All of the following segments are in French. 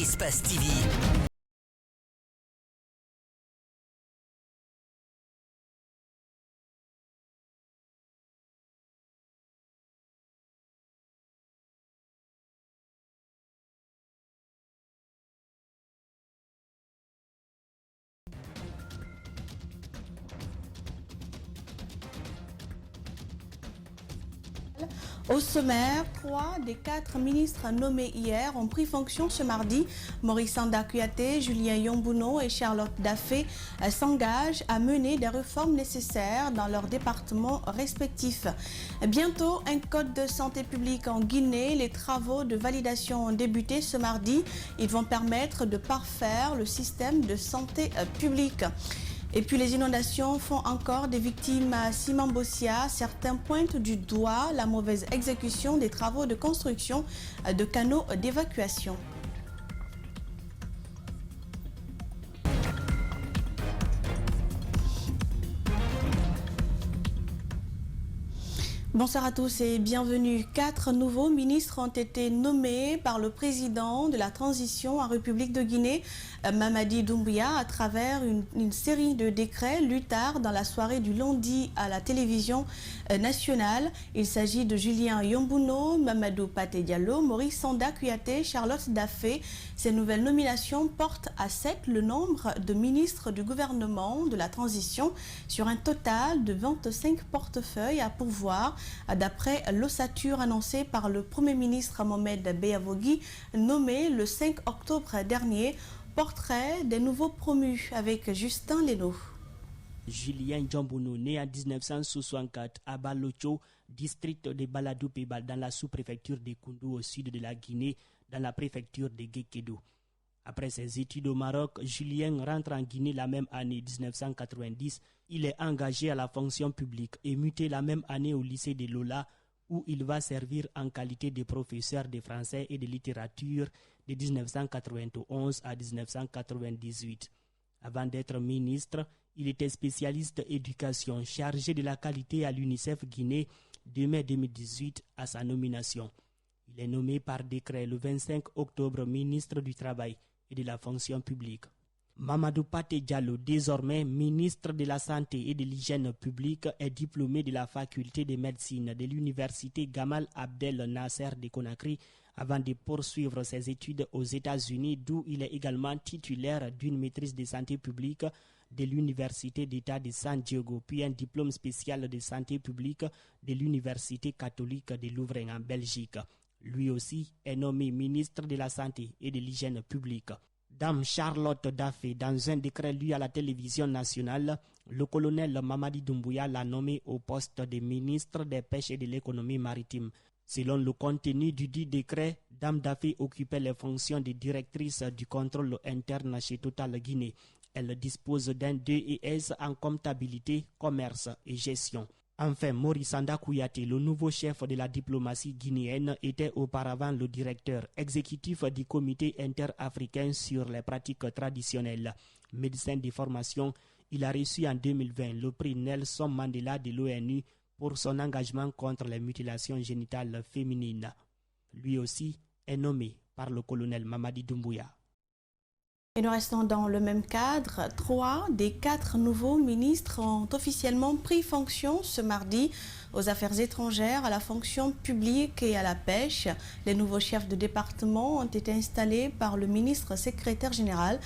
Espace TV. Au sommaire, 3 des 4 ministres nommés hier ont pris fonction ce mardi. Maurice Sanda Kouyaté, Julien Yombuno et Charlotte Daffé s'engagent à mener des réformes nécessaires dans leurs départements respectifs. Bientôt, un code de santé publique en Guinée. Les travaux de validation ont débuté ce mardi. Ils vont permettre de parfaire le système de santé publique. Et puis les inondations font encore des victimes à Simambossia. Certains pointent du doigt la mauvaise exécution des travaux de construction de canaux d'évacuation. Bonsoir à tous et bienvenue. 4 nouveaux ministres ont été nommés par le président de la transition en République de Guinée, Mamadi Doumbouya, à travers une série de décrets lus tard dans la soirée du lundi à la télévision nationale. Il s'agit de Julien Yombuno, Mamadou Paté Diallo, Maurice Sanda Kouyaté, Charlotte Daffé. Ces nouvelles nominations portent à 7 le nombre de ministres du gouvernement de la transition sur un total de 25 portefeuilles à pourvoir, d'après l'ossature annoncée par le Premier ministre Mohamed Beyavogui, nommé le 5 octobre dernier. Portrait des nouveaux promus avec Justin Leno. Julien Yombuno, né en 1964 à Balocho, district de Baladou-Pébal, dans la sous-préfecture de Koundou au sud de la Guinée, dans la préfecture de Guékédou. Après ses études au Maroc, Julien rentre en Guinée la même année 1990. Il est engagé à la fonction publique et muté la même année au lycée de Lola, où il va servir en qualité de professeur de français et de littérature de 1991 à 1998. Avant d'être ministre, il était spécialiste éducation chargé de la qualité à l'UNICEF Guinée de mai 2018 à sa nomination. Il est nommé par décret le 25 octobre ministre du Travail et de la fonction publique. Mamadou Paté Diallo, désormais ministre de la Santé et de l'Hygiène publique, est diplômé de la faculté de médecine de l'université Gamal Abdel Nasser de Conakry avant de poursuivre ses études aux États-Unis, d'où il est également titulaire d'une maîtrise de santé publique de l'université d'État de San Diego, puis un diplôme spécial de santé publique de l'université catholique de Louvain en Belgique. Lui aussi est nommé ministre de la Santé et de l'Hygiène publique. Dame Charlotte Daffé, dans un décret lu à la télévision nationale, le colonel Mamadi Doumbouya l'a nommé au poste de ministre des Pêches et de l'économie maritime. Selon le contenu du dit décret, Dame Daffé occupait les fonctions de directrice du contrôle interne chez Total Guinée. Elle dispose d'un DES en comptabilité, commerce et gestion. Enfin, Maurice Sanda Kouyaté, le nouveau chef de la diplomatie guinéenne, était auparavant le directeur exécutif du comité interafricain sur les pratiques traditionnelles. Médecin de formation, il a reçu en 2020 le prix Nelson Mandela de l'ONU pour son engagement contre les mutilations génitales féminines. Lui aussi est nommé par le colonel Mamadi Doumbouya. Et nous restons dans le même cadre. 3 des 4 nouveaux ministres ont officiellement pris fonction ce mardi aux affaires étrangères, à la fonction publique et à la pêche. Les nouveaux chefs de département ont été installés par le ministre secrétaire général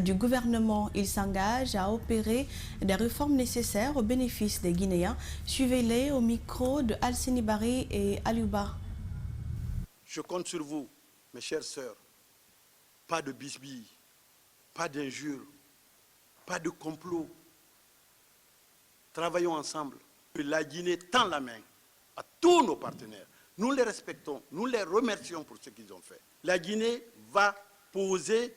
du gouvernement. Ils s'engagent à opérer des réformes nécessaires au bénéfice des Guinéens. Suivez-les au micro de Alseni Bari et Aliouba. Je compte sur vous, mes chères sœurs. Pas de bisbilles. Pas d'injures, pas de complot. Travaillons ensemble. La Guinée tend la main à tous nos partenaires. Nous les respectons, nous les remercions pour ce qu'ils ont fait. La Guinée va poser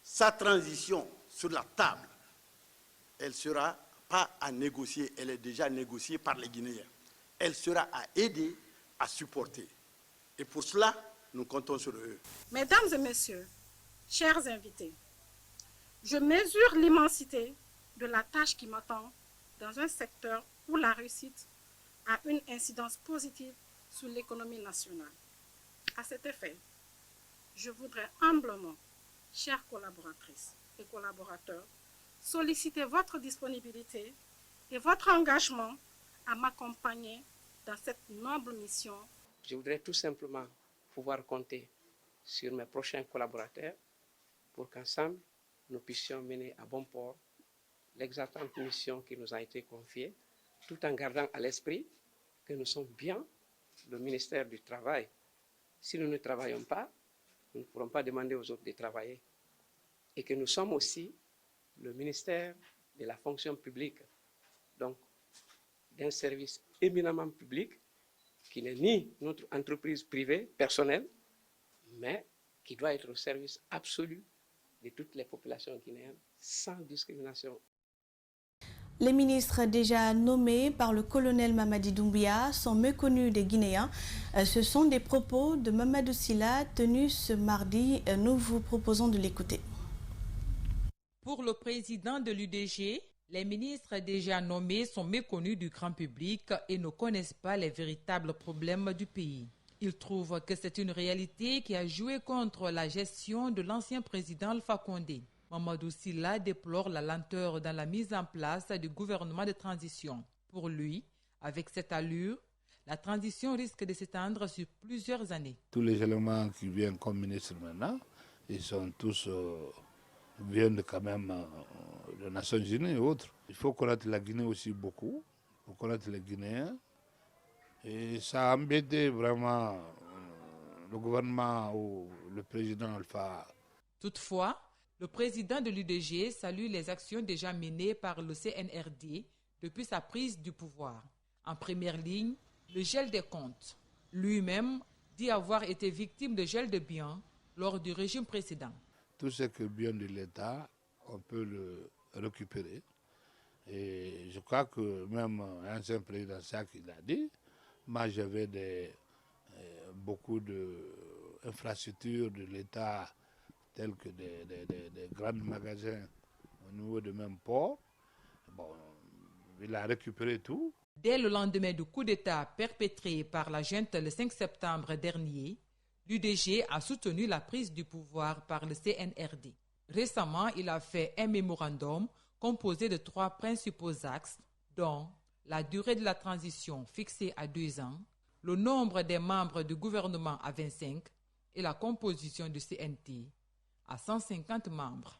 sa transition sur la table. Elle ne sera pas à négocier, elle est déjà négociée par les Guinéens. Elle sera à aider, à supporter. Et pour cela, nous comptons sur eux. Mesdames et messieurs, chers invités, je mesure l'immensité de la tâche qui m'attend dans un secteur où la réussite a une incidence positive sur l'économie nationale. À cet effet, je voudrais humblement chères collaboratrices et collaborateurs, solliciter votre disponibilité et votre engagement à m'accompagner dans cette noble mission. Je voudrais tout simplement pouvoir compter sur mes prochains collaborateurs pour qu'ensemble, nous puissions mener à bon port l'exaltante mission qui nous a été confiée, tout en gardant à l'esprit que nous sommes bien le ministère du Travail. Si nous ne travaillons pas, nous ne pourrons pas demander aux autres de travailler. Et que nous sommes aussi le ministère de la fonction publique, donc d'un service éminemment public qui n'est ni notre entreprise privée, personnelle, mais qui doit être au service absolu de toutes les populations guinéennes, sans discrimination. Les ministres déjà nommés par le colonel Mamadi Doumbouya sont méconnus des Guinéens. Ce sont des propos de Mamadou Sylla tenus ce mardi. Nous vous proposons de l'écouter. Pour le président de l'UDG, les ministres déjà nommés sont méconnus du grand public et ne connaissent pas les véritables problèmes du pays. Il trouve que c'est une réalité qui a joué contre la gestion de l'ancien président Alpha Condé. Mamadou Sylla déplore la lenteur dans la mise en place du gouvernement de transition. Pour lui, avec cette allure, la transition risque de s'étendre sur plusieurs années. Tous les éléments qui viennent comme ministres maintenant, ils sont tous viennent quand même des Nations Unies et autres. Il faut connaître la Guinée aussi beaucoup, pour connaître les Guinéens. Et ça a embêté vraiment le gouvernement ou le président Alpha. Toutefois, le président de l'UDG salue les actions déjà menées par le CNRD depuis sa prise du pouvoir. En première ligne, le gel des comptes. Lui-même dit avoir été victime de gel de biens lors du régime précédent. Tout ce qui est bien de l'État, on peut le récupérer. Et je crois que même l'ancien président Saki l'a dit, moi j'avais beaucoup d'infrastructures de l'État tels que des grands magasins au niveau de même port. Bon, il a récupéré tout. Dès le lendemain du coup d'État perpétré par la junte le 5 septembre dernier, l'UDG a soutenu la prise du pouvoir par le CNRD. Récemment, il a fait un mémorandum composé de 3 principaux axes, dont la durée de la transition fixée à 2 ans, le nombre des membres du gouvernement à 25 et la composition du CNT à 150 membres.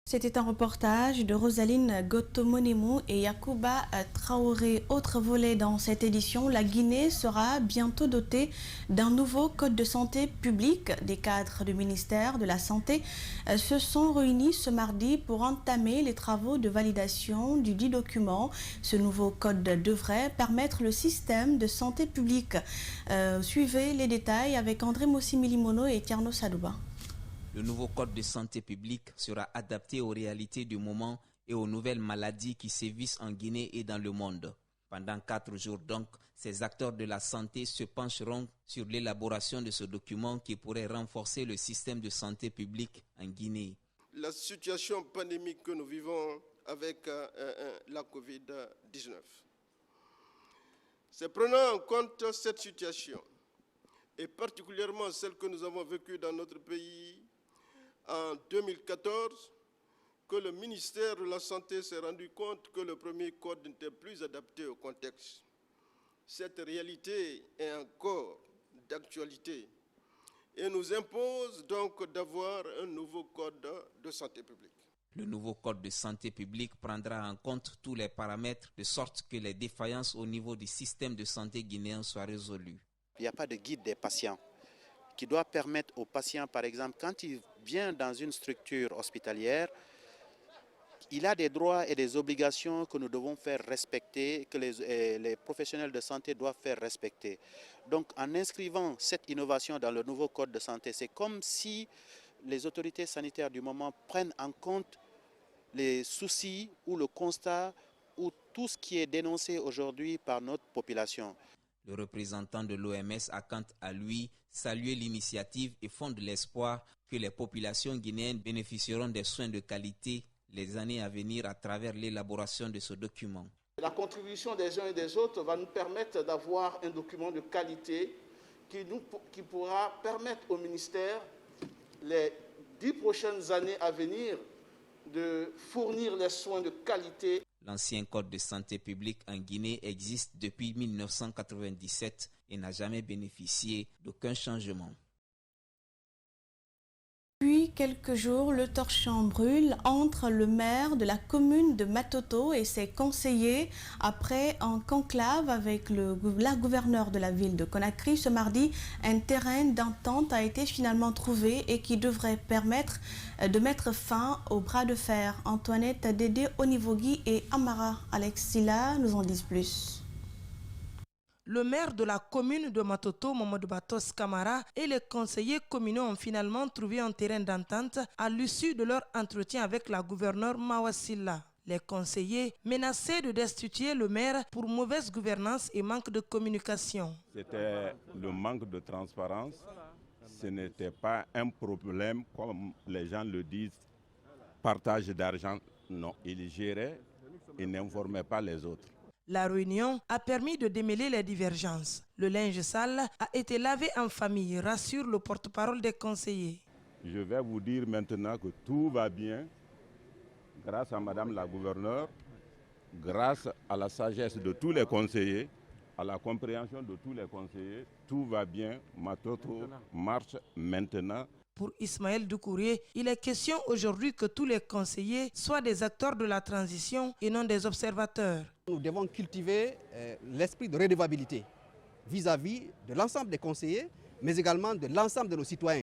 C'était un reportage de Rosaline Gotomonimou et Yacouba Traoré. Autre volet dans cette édition, la Guinée sera bientôt dotée d'un nouveau code de santé publique. Des cadres du ministère de la Santé se sont réunis ce mardi pour entamer les travaux de validation du dit document. Ce nouveau code devrait permettre le système de santé publique. Suivez les détails avec André Mossimilimono et Tierno Sadouba. Le nouveau code de santé publique sera adapté aux réalités du moment et aux nouvelles maladies qui sévissent en Guinée et dans le monde. Pendant 4 jours donc, ces acteurs de la santé se pencheront sur l'élaboration de ce document qui pourrait renforcer le système de santé publique en Guinée. La situation pandémique que nous vivons avec la COVID-19. C'est prenant en compte cette situation, et particulièrement celle que nous avons vécue dans notre pays en 2014, que le ministère de la Santé s'est rendu compte que le premier code n'était plus adapté au contexte. Cette réalité est encore d'actualité et nous impose donc d'avoir un nouveau code de santé publique. Le nouveau code de santé publique prendra en compte tous les paramètres de sorte que les défaillances au niveau du système de santé guinéen soient résolues. Il n'y a pas de guide des patients qui doit permettre aux patients, par exemple, quand il vient dans une structure hospitalière, il a des droits et des obligations que nous devons faire respecter, que les professionnels de santé doivent faire respecter. Donc en inscrivant cette innovation dans le nouveau code de santé, c'est comme si les autorités sanitaires du moment prennent en compte les soucis ou le constat ou tout ce qui est dénoncé aujourd'hui par notre population. Le représentant de l'OMS a quant à lui salué l'initiative et fonde l'espoir que les populations guinéennes bénéficieront des soins de qualité les années à venir à travers l'élaboration de ce document. La contribution des uns et des autres va nous permettre d'avoir un document de qualité qui pourra permettre au ministère, les 10 prochaines années à venir, de fournir les soins de qualité. L'ancien code de santé publique en Guinée existe depuis 1997 et n'a jamais bénéficié d'aucun changement. Depuis quelques jours, le torchon brûle entre le maire de la commune de Matoto et ses conseillers après un conclave avec la gouverneure de la ville de Conakry. Ce mardi, un terrain d'entente a été finalement trouvé et qui devrait permettre de mettre fin au bras de fer. Antoinette Dédé, Onivogui et Amara Alexila nous en disent plus. Le maire de la commune de Matoto, Mamadou Batos Camara, et les conseillers communaux ont finalement trouvé un terrain d'entente à l'issue de leur entretien avec la gouverneure Mawasila. Les conseillers menaçaient de destituer le maire pour mauvaise gouvernance et manque de communication. C'était le manque de transparence. Ce n'était pas un problème, comme les gens le disent, partage d'argent. Non, il gérait et n'informait pas les autres. La réunion a permis de démêler les divergences. Le linge sale a été lavé en famille, rassure le porte-parole des conseillers. Je vais vous dire maintenant que tout va bien grâce à Madame la gouverneure, grâce à la sagesse de tous les conseillers, à la compréhension de tous les conseillers. Tout va bien, Matoto marche maintenant. Pour Ismaël Doucouré, il est question aujourd'hui que tous les conseillers soient des acteurs de la transition et non des observateurs. Nous devons cultiver l'esprit de redevabilité vis-à-vis de l'ensemble des conseillers, mais également de l'ensemble de nos citoyens.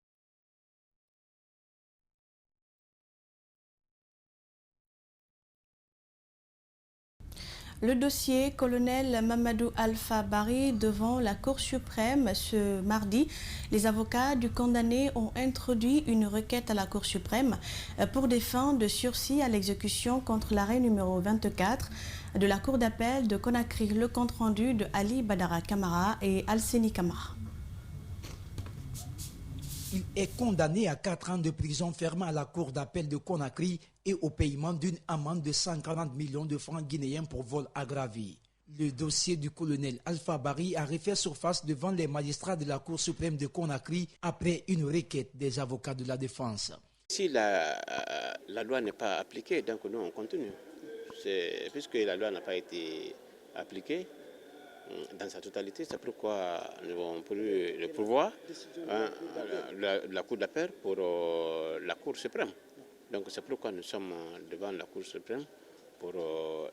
Le dossier colonel Mamadou Alpha Barry devant la Cour suprême ce mardi. Les avocats du condamné ont introduit une requête à la Cour suprême pour des fins de sursis à l'exécution contre l'arrêt numéro 24 de la Cour d'appel de Conakry. Le compte-rendu de Ali Badara Camara et Alseni Camara. Il est condamné à 4 ans de prison ferme à la Cour d'appel de Conakry et au paiement d'une amende de 140 millions de francs guinéens pour vol aggravé. Le dossier du colonel Alpha Barry a refait surface devant les magistrats de la Cour suprême de Conakry après une requête des avocats de la défense. Si la loi n'est pas appliquée, donc nous on continue. Puisque la loi n'a pas été appliquée dans sa totalité, c'est pourquoi nous avons pris le pouvoir la Cour d'appel pour la Cour suprême. Donc c'est pourquoi nous sommes devant la Cour suprême pour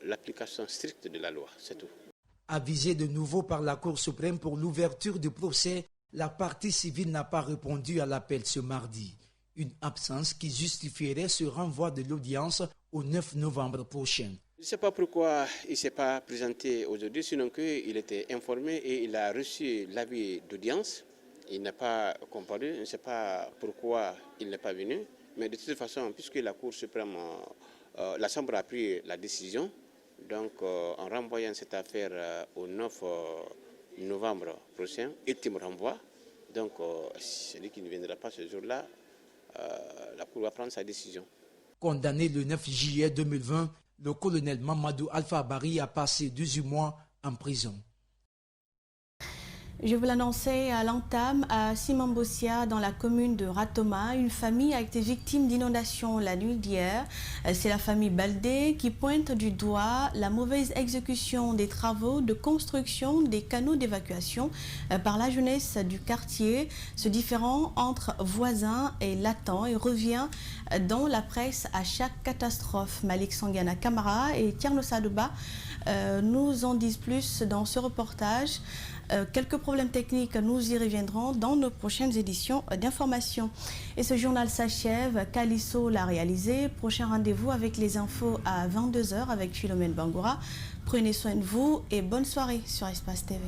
l'application stricte de la loi, c'est tout. Avisé de nouveau par la Cour suprême pour l'ouverture du procès, la partie civile n'a pas répondu à l'appel ce mardi. Une absence qui justifierait ce renvoi de l'audience au 9 novembre prochain. Je ne sais pas pourquoi il ne s'est pas présenté aujourd'hui, sinon qu'il était informé et il a reçu l'avis d'audience. Il n'a pas comparu, je ne sais pas pourquoi il n'est pas venu. Mais de toute façon, puisque la Cour suprême, la Chambre a pris la décision, donc en renvoyant cette affaire au 9 novembre prochain, ultime renvoi, donc celui qui ne viendra pas ce jour-là, la Cour va prendre sa décision. Condamné le 9 juillet 2020, le colonel Mamadou Alpha Barry a passé 18 mois en prison. Je vous l'annonçais à l'entame, à Simambossia, dans la commune de Ratoma, une famille a été victime d'inondations la nuit d'hier. C'est la famille Baldé qui pointe du doigt la mauvaise exécution des travaux de construction des canaux d'évacuation par la jeunesse du quartier. Ce différend entre voisins est latent et revient dans la presse à chaque catastrophe. Malik Sangiana Camara et Tierno Sadouba nous en disent plus dans ce reportage. Quelques problèmes techniques, nous y reviendrons dans nos prochaines éditions d'information. Et ce journal s'achève. Calisso l'a réalisé. Prochain rendez-vous avec les infos à 22h avec Philomène Bangoura. Prenez soin de vous et bonne soirée sur Espace TV.